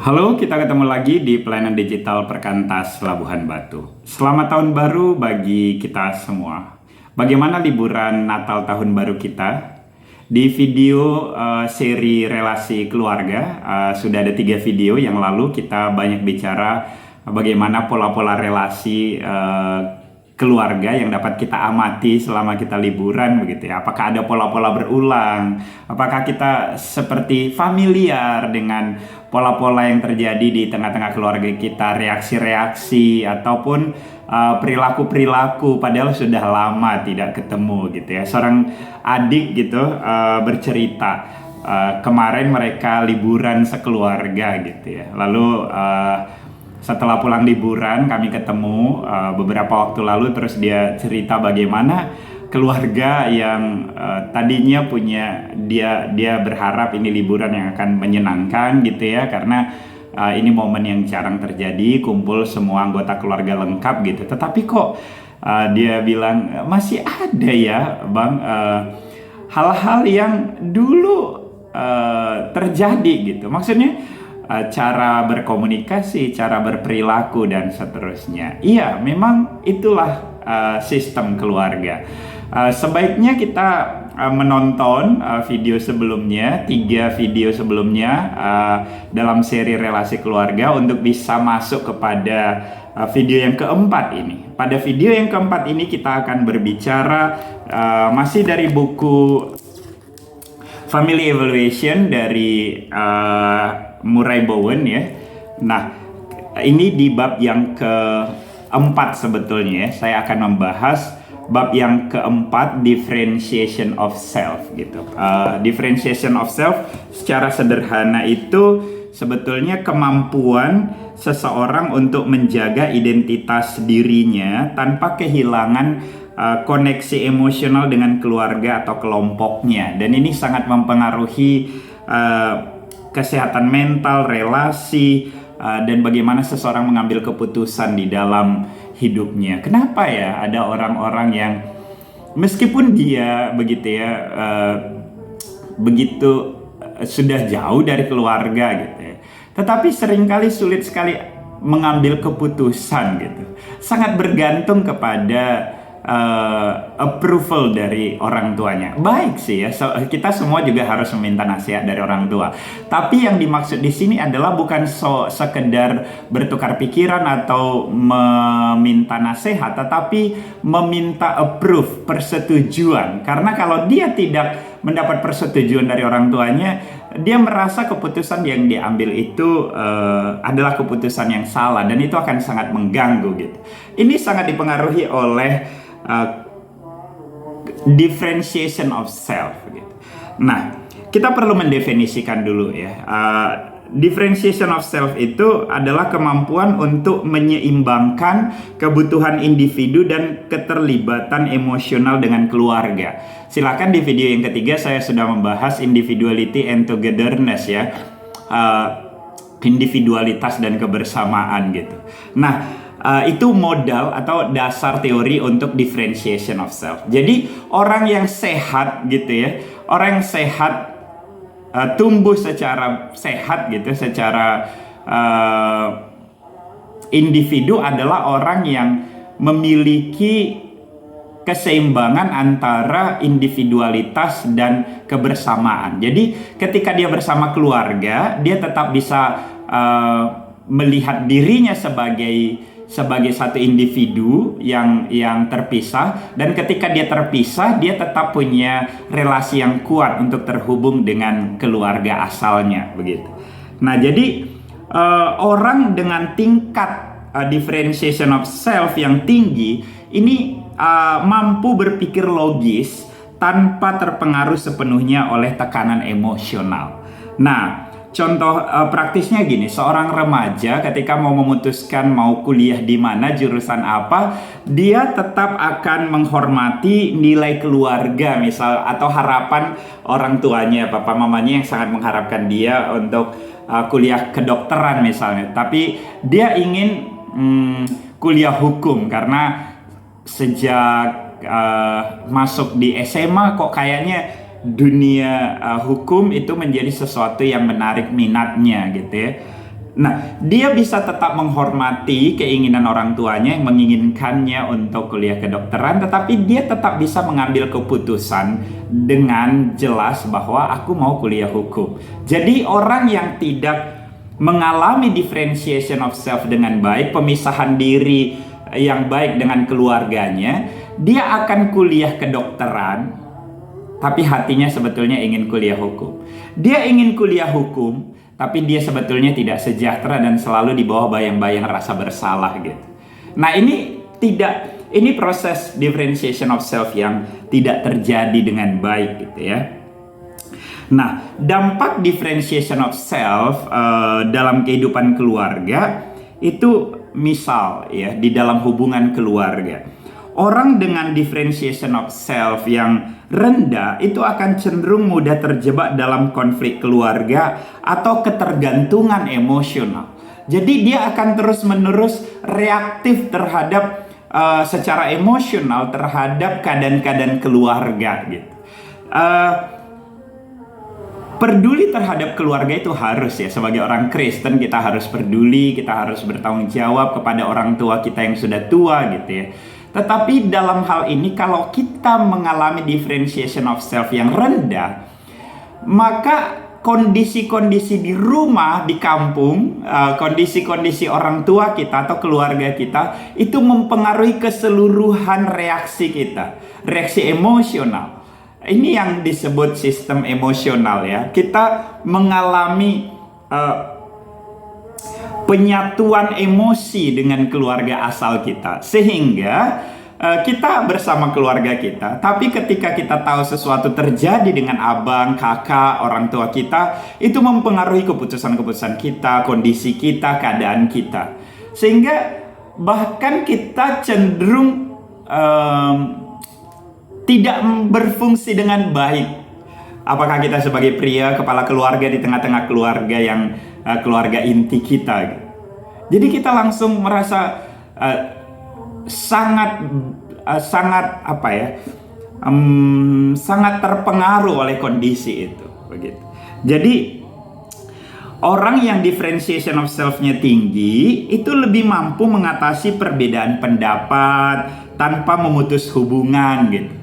Halo, kita ketemu lagi di pelayanan digital Perkantas Labuhan Batu. Selamat tahun baru bagi kita semua. Bagaimana liburan Natal tahun baru kita? Di video seri relasi keluarga, sudah ada 3 video yang lalu kita banyak bicara bagaimana pola-pola relasi keluarga yang dapat kita amati selama kita liburan begitu ya. Apakah ada pola-pola berulang? Apakah kita seperti familiar dengan pola-pola yang terjadi di tengah-tengah keluarga kita, reaksi-reaksi ataupun perilaku-perilaku padahal sudah lama tidak ketemu gitu ya. Seorang adik gitu bercerita kemarin mereka liburan sekeluarga gitu ya. Lalu setelah pulang liburan kami ketemu beberapa waktu lalu, terus dia cerita bagaimana keluarga yang tadinya punya dia berharap ini liburan yang akan menyenangkan gitu ya, karena ini momen yang jarang terjadi, kumpul semua anggota keluarga lengkap gitu. Tetapi kok dia bilang masih ada ya Bang hal-hal yang dulu terjadi gitu. Maksudnya cara berkomunikasi, cara berperilaku dan seterusnya. Iya, memang itulah sistem keluarga. Sebaiknya kita menonton video sebelumnya, 3 video sebelumnya dalam seri relasi keluarga untuk bisa masuk kepada video yang keempat ini. Pada video yang keempat ini kita akan berbicara masih dari buku Family Evaluation dari Murray Bowen ya. Nah, ini di bab yang keempat sebetulnya. Saya akan membahas bab yang keempat, differentiation of self gitu. Differentiation of self secara sederhana itu sebetulnya kemampuan seseorang untuk menjaga identitas dirinya tanpa kehilangan koneksi emosional dengan keluarga atau kelompoknya. Dan ini sangat mempengaruhi kesehatan mental, relasi, dan bagaimana seseorang mengambil keputusan di dalam hidupnya. Kenapa ya ada orang-orang yang meskipun dia begitu ya begitu sudah jauh dari keluarga gitu ya, tetapi seringkali sulit sekali mengambil keputusan gitu. Sangat bergantung kepada approval dari orang tuanya. Baik sih ya, kita semua juga harus meminta nasihat dari orang tua. Tapi yang dimaksud di sini adalah bukan sekedar bertukar pikiran atau meminta nasihat, tetapi meminta approve, persetujuan. Karena kalau dia tidak mendapat persetujuan dari orang tuanya, dia merasa keputusan yang diambil itu adalah keputusan yang salah, dan itu akan sangat mengganggu gitu. Ini sangat dipengaruhi oleh differentiation of self gitu. Nah, kita perlu mendefinisikan dulu ya. Differentiation of self itu adalah kemampuan untuk menyeimbangkan kebutuhan individu dan keterlibatan emosional dengan keluarga. Silakan di video yang ketiga saya sudah membahas individuality and togetherness ya. Individualitas dan kebersamaan gitu. Nah, itu modal atau dasar teori untuk differentiation of self. Jadi orang yang sehat gitu ya, orang yang sehat tumbuh secara sehat gitu, secara individu adalah orang yang memiliki keseimbangan antara individualitas dan kebersamaan. Jadi ketika dia bersama keluarga, dia tetap bisa melihat dirinya sebagai satu individu yang terpisah, dan ketika dia terpisah dia tetap punya relasi yang kuat untuk terhubung dengan keluarga asalnya begitu. Nah, jadi orang dengan tingkat differentiation of self yang tinggi ini mampu berpikir logis tanpa terpengaruh sepenuhnya oleh tekanan emosional. Nah, contoh praktisnya gini, seorang remaja ketika mau memutuskan mau kuliah di mana, jurusan apa, dia tetap akan menghormati nilai keluarga misal, atau harapan orang tuanya, papa mamanya yang sangat mengharapkan dia untuk kuliah kedokteran misalnya. Tapi dia ingin kuliah hukum karena sejak masuk di SMA kok kayaknya dunia hukum itu menjadi sesuatu yang menarik minatnya gitu ya. Nah, dia bisa tetap menghormati keinginan orang tuanya yang menginginkannya untuk kuliah kedokteran, tetapi dia tetap bisa mengambil keputusan dengan jelas bahwa aku mau kuliah hukum. Jadi orang yang tidak mengalami differentiation of self dengan baik, pemisahan diri yang baik dengan keluarganya, dia akan kuliah kedokteran, tapi hatinya sebetulnya ingin kuliah hukum. Dia ingin kuliah hukum, tapi dia sebetulnya tidak sejahtera dan selalu di bawah bayang-bayang rasa bersalah gitu. Nah, ini proses differentiation of self yang tidak terjadi dengan baik gitu ya. Nah, dampak differentiation of self dalam kehidupan keluarga itu misal ya di dalam hubungan keluarga. Orang dengan differentiation of self yang rendah itu akan cenderung mudah terjebak dalam konflik keluarga atau ketergantungan emosional. Jadi dia akan terus-menerus reaktif terhadap secara emosional terhadap keadaan-keadaan keluarga gitu. Peduli terhadap keluarga itu harus ya, sebagai orang Kristen kita harus peduli, kita harus bertanggung jawab kepada orang tua kita yang sudah tua gitu ya. Tetapi dalam hal ini kalau kita mengalami differentiation of self yang rendah, maka kondisi-kondisi di rumah, di kampung, kondisi-kondisi orang tua kita atau keluarga kita itu mempengaruhi keseluruhan reaksi kita, reaksi emosional. Ini yang disebut sistem emosional ya. Kita mengalami penyatuan emosi dengan keluarga asal kita, sehingga kita bersama keluarga kita, tapi ketika kita tahu sesuatu terjadi dengan abang, kakak, orang tua kita, itu mempengaruhi keputusan-keputusan kita, kondisi kita, keadaan kita, sehingga bahkan kita cenderung tidak berfungsi dengan baik. Apakah kita sebagai pria, kepala keluarga di tengah-tengah keluarga yang keluarga inti kita. Jadi kita langsung merasa sangat sangat terpengaruh oleh kondisi itu, begitu. Jadi orang yang differentiation of self-nya tinggi itu lebih mampu mengatasi perbedaan pendapat tanpa memutus hubungan gitu.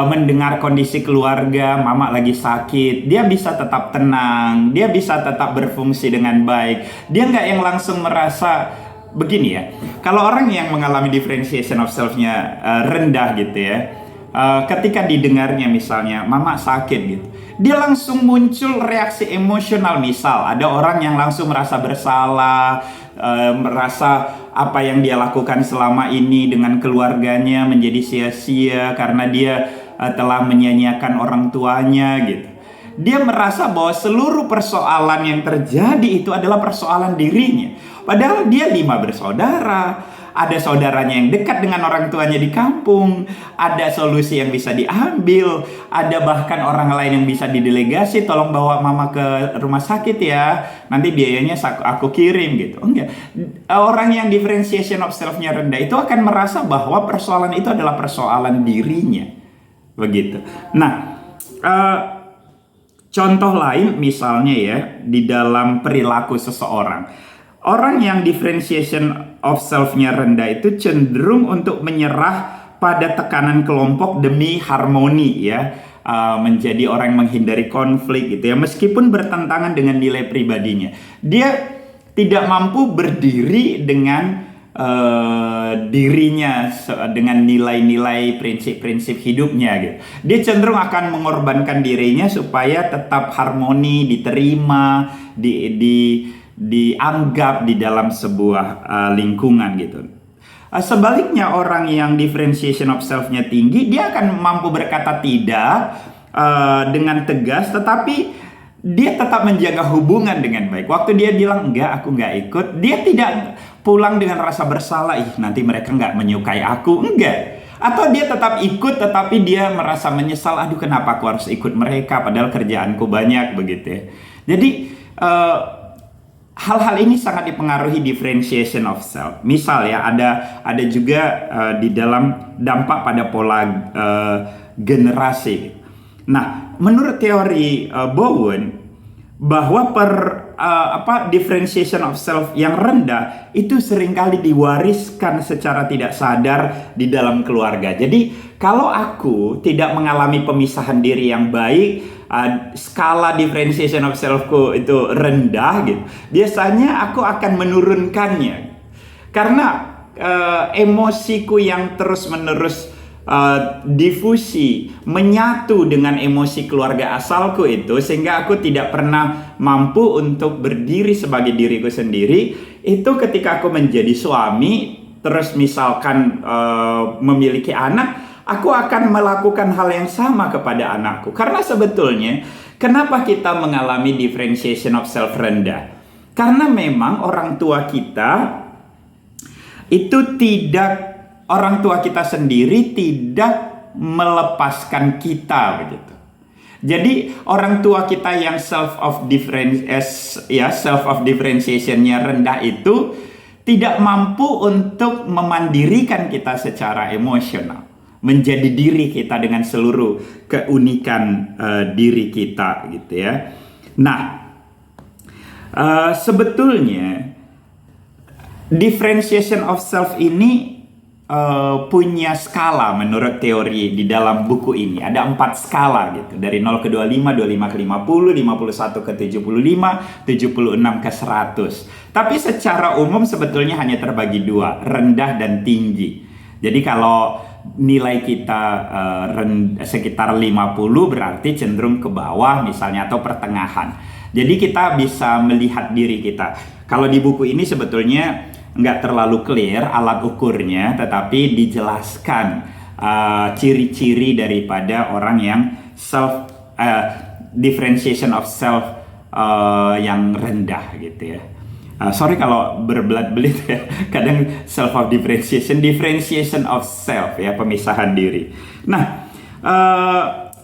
Mendengar kondisi keluarga, mama lagi sakit, dia bisa tetap tenang, dia bisa tetap berfungsi dengan baik. Dia nggak yang langsung merasa begini ya. Kalau orang yang mengalami differentiation of self-nya rendah gitu ya, ketika didengarnya misalnya mama sakit gitu, dia langsung muncul reaksi emosional. Misal ada orang yang langsung merasa bersalah, merasa apa yang dia lakukan selama ini dengan keluarganya menjadi sia-sia karena dia telah menyia-nyiakan orang tuanya gitu. Dia merasa bahwa seluruh persoalan yang terjadi itu adalah persoalan dirinya. Padahal dia 5 bersaudara, ada saudaranya yang dekat dengan orang tuanya di kampung, ada solusi yang bisa diambil, ada bahkan orang lain yang bisa didelegasi, tolong bawa mama ke rumah sakit ya, nanti biayanya aku kirim gitu. Enggak, orang yang differentiation of self-nya rendah itu akan merasa bahwa persoalan itu adalah persoalan dirinya, begitu. Nah, contoh lain misalnya ya, di dalam perilaku seseorang. Orang yang differentiation of self-nya rendah itu cenderung untuk menyerah pada tekanan kelompok demi harmoni ya, menjadi orang yang menghindari konflik gitu ya, meskipun bertentangan dengan nilai pribadinya. Dia tidak mampu berdiri dengan dirinya, dengan nilai-nilai prinsip-prinsip hidupnya gitu. Dia cenderung akan mengorbankan dirinya supaya tetap harmoni, diterima, dianggap di dalam sebuah lingkungan gitu. Sebaliknya orang yang differentiation of self-nya tinggi, dia akan mampu berkata tidak dengan tegas, tetapi dia tetap menjaga hubungan dengan baik. Waktu dia bilang enggak, aku enggak ikut, dia tidak pulang dengan rasa bersalah, nanti mereka enggak menyukai aku, enggak. Atau dia tetap ikut tetapi dia merasa menyesal, aduh kenapa aku harus ikut mereka padahal kerjaanku banyak, begitu ya. Jadi hal-hal ini sangat dipengaruhi differentiation of self. Misal ya, ada juga di dalam dampak pada pola generasi. Nah, menurut teori Bowen, bahwa differentiation of self yang rendah itu seringkali diwariskan secara tidak sadar di dalam keluarga. Jadi kalau aku tidak mengalami pemisahan diri yang baik, skala differentiation of selfku itu rendah gitu, biasanya aku akan menurunkannya karena emosiku yang terus-menerus difusi menyatu dengan emosi keluarga asalku itu, sehingga aku tidak pernah mampu untuk berdiri sebagai diriku sendiri. Itu ketika aku menjadi suami, terus misalkan memiliki anak, aku akan melakukan hal yang sama kepada anakku. Karena sebetulnya kenapa kita mengalami differentiation of self rendah? Karena memang orang tua kita orang tua kita sendiri tidak melepaskan kita begitu. Jadi orang tua kita yang self of differentiation-nya rendah itu tidak mampu untuk memandirikan kita secara emosional, menjadi diri kita dengan seluruh keunikan diri kita gitu ya. Nah, sebetulnya differentiation of self ini punya skala menurut teori di dalam buku ini. Ada 4 skala gitu. Dari 0 ke 25, 25 ke 50, 51 ke 75, 76 ke 100. Tapi secara umum sebetulnya hanya terbagi 2, rendah dan tinggi. Jadi kalau nilai kita sekitar 50 berarti cenderung ke bawah misalnya atau pertengahan. Jadi kita bisa melihat diri kita. Kalau di buku ini sebetulnya nggak terlalu clear alat ukurnya, tetapi dijelaskan ciri-ciri daripada orang yang differentiation of self yang rendah gitu ya. Sorry kalau berbelit-belit ya, kadang self of differentiation of self ya, pemisahan diri. Nah,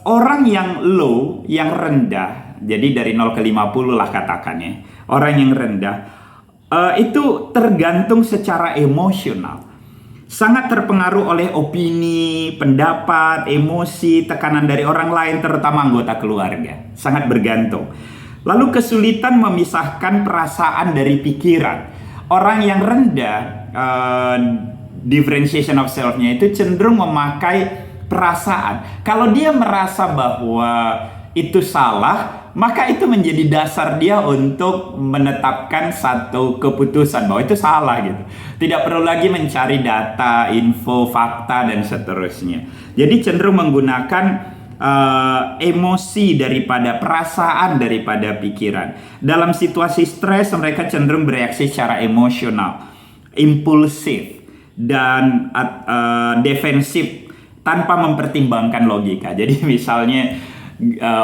orang yang low, yang rendah, jadi dari 0 ke 50 lah katakannya, orang yang rendah itu tergantung secara emosional, sangat terpengaruh oleh opini, pendapat, emosi, tekanan dari orang lain, terutama anggota keluarga, sangat bergantung. Lalu kesulitan memisahkan perasaan dari pikiran. Orang yang rendah differentiation of self-nya itu cenderung memakai perasaan. Kalau dia merasa bahwa itu salah, maka itu menjadi dasar dia untuk menetapkan satu keputusan bahwa itu salah gitu. Tidak perlu lagi mencari data, info, fakta, dan seterusnya. Jadi cenderung menggunakan emosi daripada perasaan, daripada pikiran. Dalam situasi stres, mereka cenderung bereaksi secara emosional, impulsif, dan defensif tanpa mempertimbangkan logika. Jadi misalnya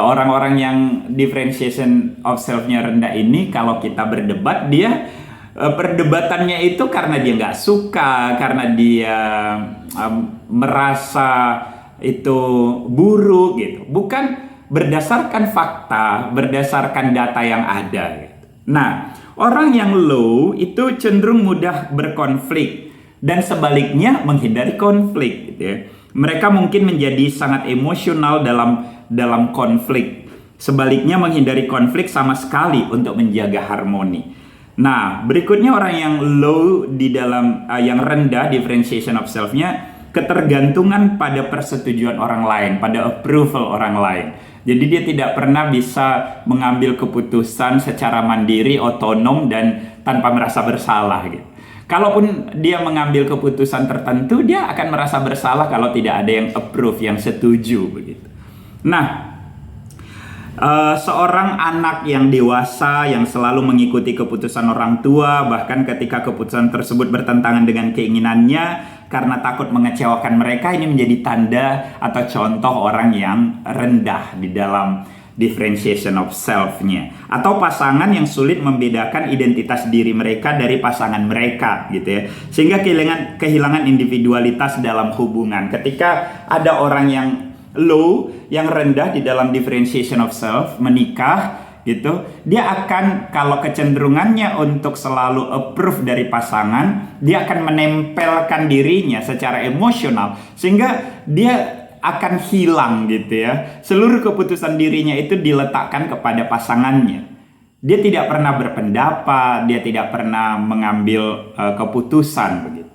orang-orang yang differentiation of self-nya rendah ini, kalau kita berdebat, dia perdebatannya itu karena dia nggak suka, karena dia merasa itu buruk gitu, bukan berdasarkan fakta, berdasarkan data yang ada gitu. Nah, orang yang low itu cenderung mudah berkonflik dan sebaliknya menghindari konflik gitu ya. Mereka mungkin menjadi sangat emosional dalam konflik. Sebaliknya menghindari konflik sama sekali untuk menjaga harmoni. Nah, berikutnya orang yang low di dalam yang rendah differentiation of self-nya, ketergantungan pada persetujuan orang lain, pada approval orang lain. Jadi dia tidak pernah bisa mengambil keputusan secara mandiri, otonom, dan tanpa merasa bersalah gitu. Kalaupun dia mengambil keputusan tertentu, dia akan merasa bersalah kalau tidak ada yang approve, yang setuju begitu. Nah, seorang anak yang dewasa yang selalu mengikuti keputusan orang tua, bahkan ketika keputusan tersebut bertentangan dengan keinginannya karena takut mengecewakan mereka, ini menjadi tanda atau contoh orang yang rendah di dalam differentiation of self-nya. Atau pasangan yang sulit membedakan identitas diri mereka dari pasangan mereka gitu ya, sehingga kehilangan individualitas dalam hubungan. Ketika ada orang yang low, yang rendah di dalam differentiation of self, menikah gitu, dia akan, kalau kecenderungannya untuk selalu approve dari pasangan, dia akan menempelkan dirinya secara emosional sehingga dia akan hilang gitu ya. Seluruh keputusan dirinya itu diletakkan kepada pasangannya. Dia tidak pernah berpendapat, dia tidak pernah mengambil keputusan begitu.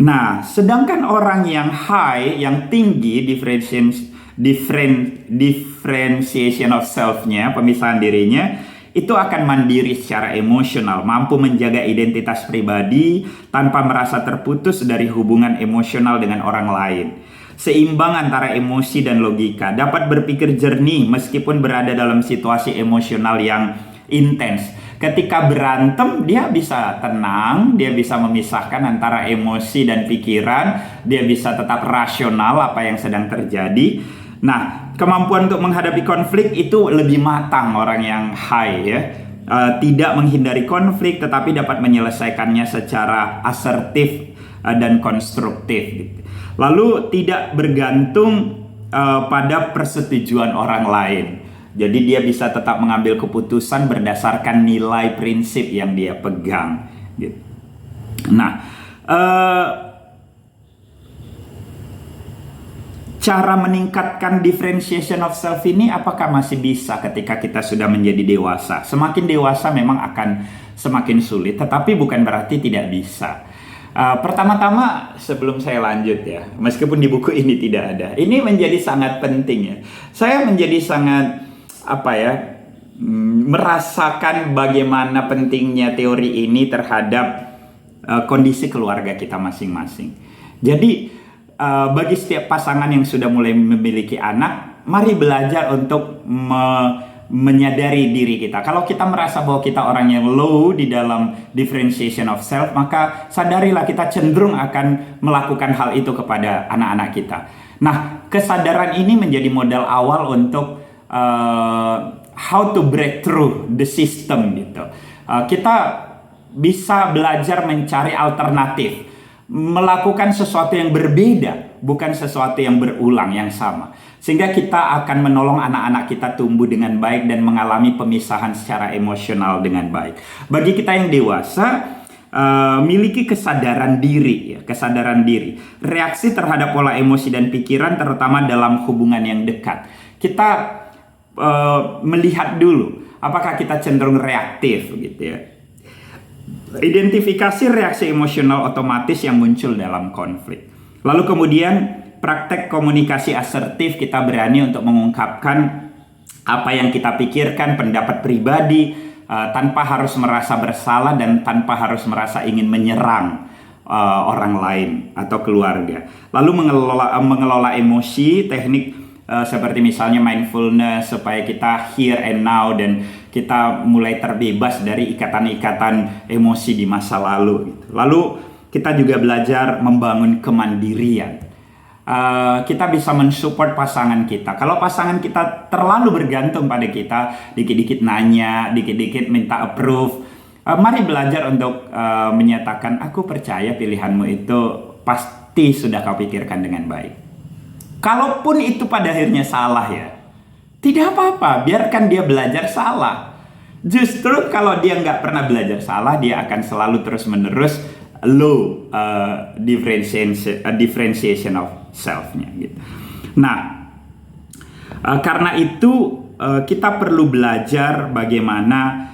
Nah, sedangkan orang yang high, yang tinggi differentiation of self-nya, pemisahan dirinya, itu akan mandiri secara emosional, mampu menjaga identitas pribadi tanpa merasa terputus dari hubungan emosional dengan orang lain. Seimbang antara emosi dan logika, dapat berpikir jernih meskipun berada dalam situasi emosional yang intens. Ketika berantem, dia bisa tenang, dia bisa memisahkan antara emosi dan pikiran, dia bisa tetap rasional apa yang sedang terjadi. Nah, kemampuan untuk menghadapi konflik itu lebih matang orang yang high ya. Tidak menghindari konflik, tetapi dapat menyelesaikannya secara asertif dan konstruktif gitu. Lalu tidak bergantung pada persetujuan orang lain. Jadi dia bisa tetap mengambil keputusan berdasarkan nilai prinsip yang dia pegang gitu. Nah, cara meningkatkan differentiation of self ini apakah masih bisa ketika kita sudah menjadi dewasa? Semakin dewasa memang akan semakin sulit, tetapi bukan berarti tidak bisa. Pertama-tama sebelum saya lanjut ya, meskipun di buku ini tidak ada, ini menjadi sangat penting ya. Saya menjadi sangat merasakan bagaimana pentingnya teori ini terhadap kondisi keluarga kita masing-masing. Jadi bagi setiap pasangan yang sudah mulai memiliki anak, mari belajar untuk menyadari diri kita. Kalau kita merasa bahwa kita orang yang low di dalam differentiation of self, maka sadarilah kita cenderung akan melakukan hal itu kepada anak-anak kita. Nah, kesadaran ini menjadi modal awal untuk how to break through the system gitu. Kita bisa belajar mencari alternatif, melakukan sesuatu yang berbeda, bukan sesuatu yang berulang, yang sama. Sehingga kita akan menolong anak-anak kita tumbuh dengan baik dan mengalami pemisahan secara emosional dengan baik. Bagi kita yang dewasa, miliki kesadaran diri, ya, kesadaran diri. Reaksi terhadap pola emosi dan pikiran, terutama dalam hubungan yang dekat. Kita melihat dulu, apakah kita cenderung reaktif, gitu ya. Identifikasi reaksi emosional otomatis yang muncul dalam konflik. Lalu kemudian praktek komunikasi asertif, kita berani untuk mengungkapkan apa yang kita pikirkan, pendapat pribadi, tanpa harus merasa bersalah dan tanpa harus merasa ingin menyerang orang lain atau keluarga. Lalu mengelola emosi, teknik seperti misalnya mindfulness supaya kita here and now dan kita mulai terbebas dari ikatan-ikatan emosi di masa lalu. Lalu kita juga belajar membangun kemandirian. Kita bisa mensupport pasangan kita. Kalau pasangan kita terlalu bergantung pada kita, dikit-dikit nanya, dikit-dikit minta approve, mari belajar untuk menyatakan, aku percaya pilihanmu itu pasti sudah kau pikirkan dengan baik. Kalaupun itu pada akhirnya salah ya, tidak apa-apa, biarkan dia belajar salah. Justru kalau dia nggak pernah belajar salah, dia akan selalu terus-menerus low differentiation of self-nya gitu. Nah, karena itu kita perlu belajar bagaimana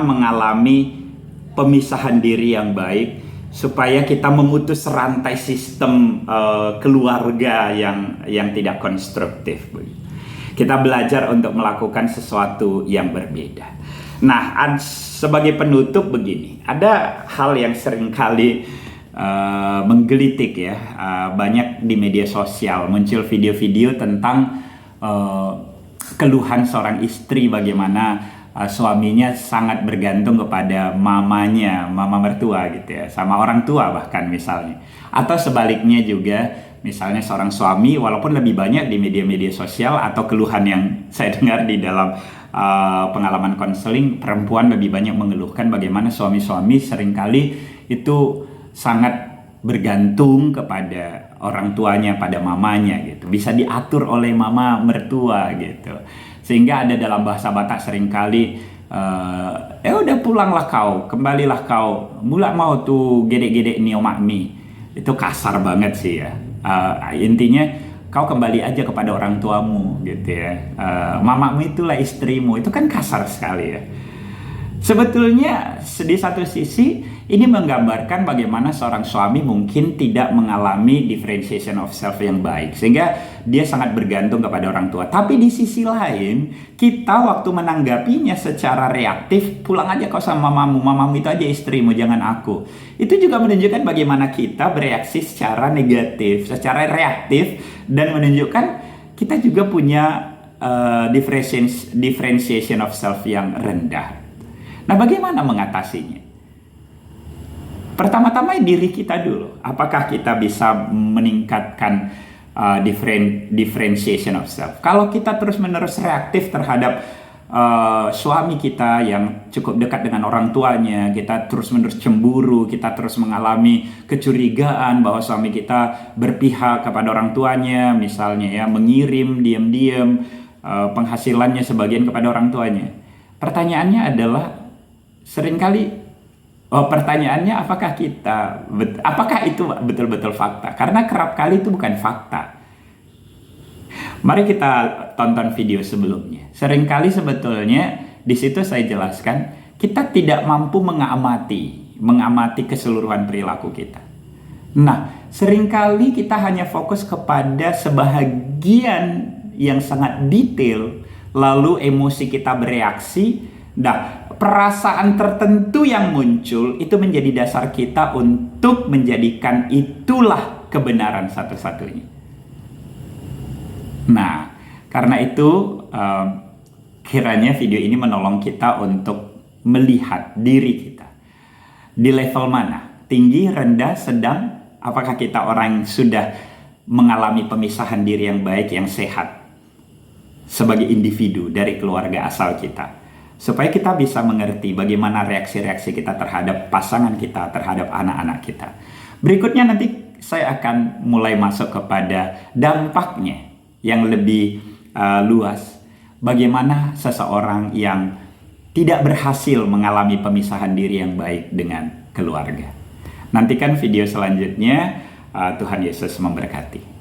mengalami pemisahan diri yang baik supaya kita memutus rantai sistem keluarga yang tidak konstruktif. Kita belajar untuk melakukan sesuatu yang berbeda. Nah, sebagai penutup begini, ada hal yang seringkali menggelitik ya, banyak di media sosial muncul video-video tentang keluhan seorang istri bagaimana suaminya sangat bergantung kepada mamanya, mama mertua gitu ya, sama orang tua bahkan misalnya. Atau sebaliknya juga, misalnya seorang suami walaupun lebih banyak di media-media sosial atau keluhan yang saya dengar di dalam pengalaman konseling, perempuan lebih banyak mengeluhkan bagaimana suami-suami seringkali itu sangat bergantung kepada orang tuanya, pada mamanya gitu. Bisa diatur oleh mama mertua gitu. Sehingga ada dalam bahasa Batak seringkali udah pulanglah kau, kembalilah kau, mula mau tuh gede-gede ni omak mi. Itu kasar banget sih ya. Intinya kau kembali aja kepada orang tuamu gitu ya. Mamamu itulah istrimu. Itu kan kasar sekali ya. Sebetulnya di satu sisi ini menggambarkan bagaimana seorang suami mungkin tidak mengalami differentiation of self yang baik, sehingga dia sangat bergantung kepada orang tua. Tapi di sisi lain, kita waktu menanggapinya secara reaktif, pulang aja kau sama mamamu itu aja istrimu, jangan aku. Itu juga menunjukkan bagaimana kita bereaksi secara negatif, secara reaktif, dan menunjukkan kita juga punya differentiation of self yang rendah. Nah, bagaimana mengatasinya? Pertama-tama diri kita dulu. Apakah kita bisa meningkatkan differentiation of self? Kalau kita terus-menerus reaktif terhadap suami kita yang cukup dekat dengan orang tuanya, kita terus-menerus cemburu, kita terus mengalami kecurigaan bahwa suami kita berpihak kepada orang tuanya, misalnya ya, mengirim diam-diam penghasilannya sebagian kepada orang tuanya. Pertanyaannya adalah pertanyaannya apakah itu betul-betul fakta? Karena kerap kali itu bukan fakta. Mari kita tonton video sebelumnya. Seringkali sebetulnya di situ saya jelaskan kita tidak mampu mengamati keseluruhan perilaku kita. Nah, seringkali kita hanya fokus kepada sebahagian yang sangat detail, lalu emosi kita bereaksi. Nah, perasaan tertentu yang muncul itu menjadi dasar kita untuk menjadikan itulah kebenaran satu-satunya. Nah, karena itu kiranya video ini menolong kita untuk melihat diri kita. Di level mana? Tinggi, rendah, sedang? Apakah kita orang yang sudah mengalami pemisahan diri yang baik, yang sehat sebagai individu dari keluarga asal kita? Supaya kita bisa mengerti bagaimana reaksi-reaksi kita terhadap pasangan kita, terhadap anak-anak kita. Berikutnya nanti saya akan mulai masuk kepada dampaknya yang lebih luas. Bagaimana seseorang yang tidak berhasil mengalami pemisahan diri yang baik dengan keluarga. Nantikan video selanjutnya. Tuhan Yesus memberkati.